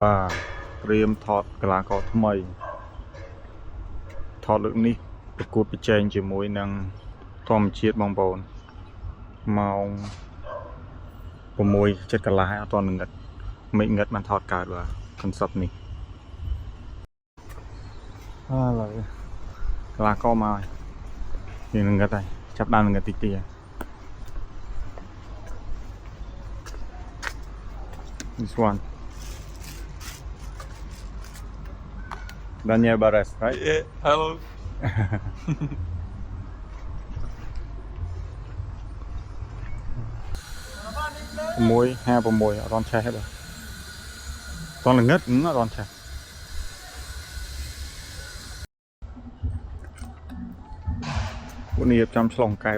เตรียมถอดกลากอทำไมถอดเรื่องนี้ประกวดไปแจงจีมวยนางทอมเชียดบางบอลเมาประมวยเจ็ดกลาให้เอาตอนหนึ่งเงิดไม่เงิดมันถอดกาดว่าคอนเซ็ปต์นี้อะไรกลาก็มาอย่างหนึ่งก็ได้จับด้านหนึ่งก็ติดเตียthis one Daniel Barres right Yeah, hello. มวยแห่ประมวยร้อนแช่ให้บ่ตอนหนึ่งเงิดร้อนแช่วันนี้จำฉลองไก่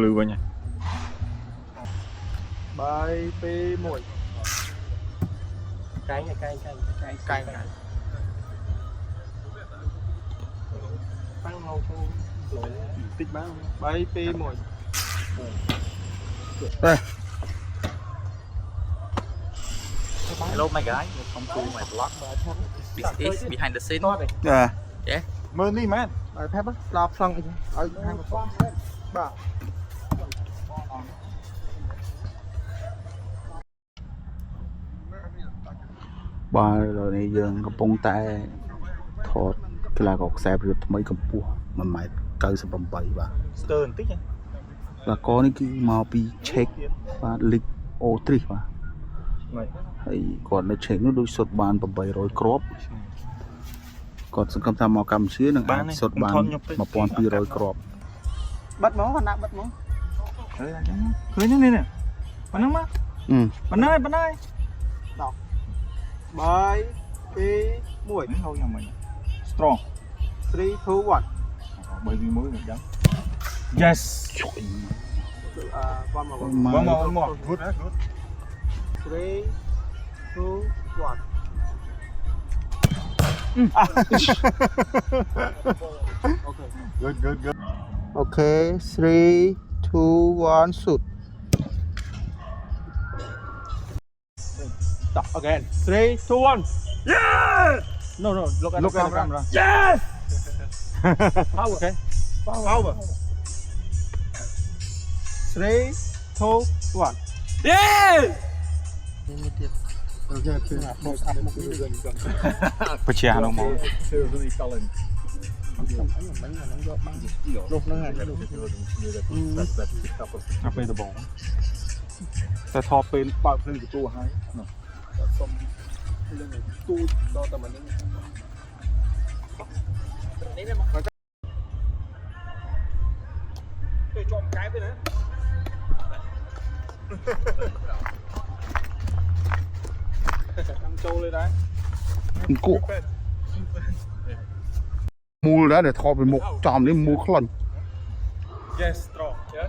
ลือไว้ไง Bài P1. Cái này cay. Tăng màu không lỗi tích bán. Bài P1. Đây. Hello my guy, welcome to my vlog. This is behind the scene. Yeah. Yeah. Money man. Bài phép á, lọc xong rồi. Ở hai một con. Ba. បាទឥឡូវនេះយើងកំពុងតែថតកីឡាករខ្សែប្រយុទ្ធថ្មីកម្ពស់1.98 ម៉ែត្របាទ ស្ទើរបន្តិច កីឡាករនេះគឺមកពីឆេកបាទលីកអូទ្រីសបាទហើយគាត់នៅឆេកនោះដូចសុទ្ធបាន800គ្រាប់គាត់សង្ឃឹមថាមកកម្ពុជានឹងអាចសុទ្ធបាន1200គ្រាប់ បិទមកណាបិទមក ឃើញហ្នឹងនេះប៉ុណ្ណឹងមកប៉ុណ្ណឹងហើយដល់បាយ2 1 នេះហៅយ៉ាងម៉េច strong 3 2 1 3 2 1មិនដឹង yes one more good 3 2 1 good Okay 3 2 1 shoot Stop again 3 2 1 yes No look at the camera yes Power okay Power 3 2 1 yes បជាហ្នឹងមក lúc nó ngay អាពេលដបងតែថតពេលបើកភ្លើងទៅទូហើយ សុំលឹងទូដល់តែមិននេះមកទៅចំកែទៅណាចាំចូលเลยដែរ គក់មូលដែរថតពីមុខចំនេះមូលខ្លាញ់ yes strong yeah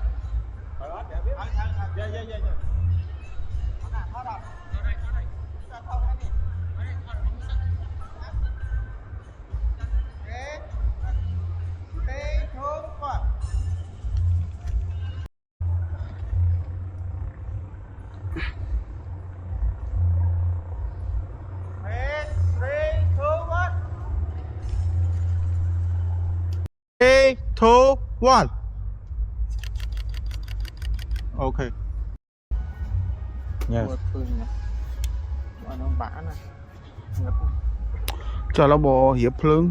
Two, one. okay yes nó bả nè ចុះឥឡូវបើរៀបភ្លើង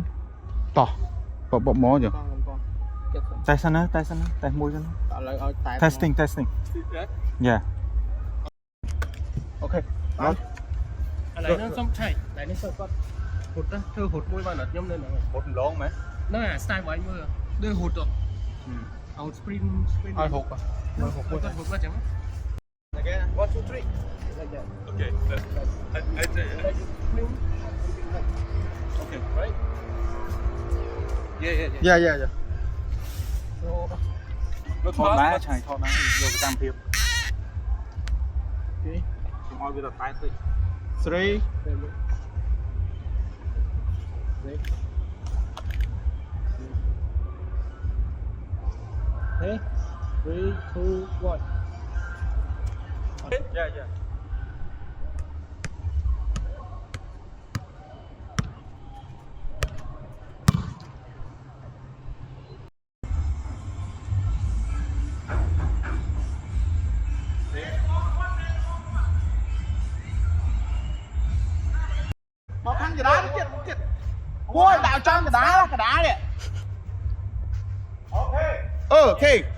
តោះបបមកចុះ តែសិនណាតែមួយសិន ឥឡូវឲ្យតែ testing yeah okay ឥឡូវនឹងសុំឆៃតែនេះគាត់ហត់ទៅធ្វើហត់មួយបានអត់ខ្ញុំនៅហ្នឹង ហត់ឡងមែន ហ្នឹងអា style របស់អញមើលដូចហត់ទៅអត់ sprint ឲ្យហុក គាត់ហត់មកចឹង again 1 2 3 like that okay okay right yeah ថតដែរឆៃថតដែរយកទៅតាមភាពអូខេខ្ញុំឲ្យវាទៅតែតិច 3 Okay. 3, 2, 1. Yeah, yeah. Nó thắng cái đá nó chết. Ôi, đạo trong cái đá nè. Ok. Ok.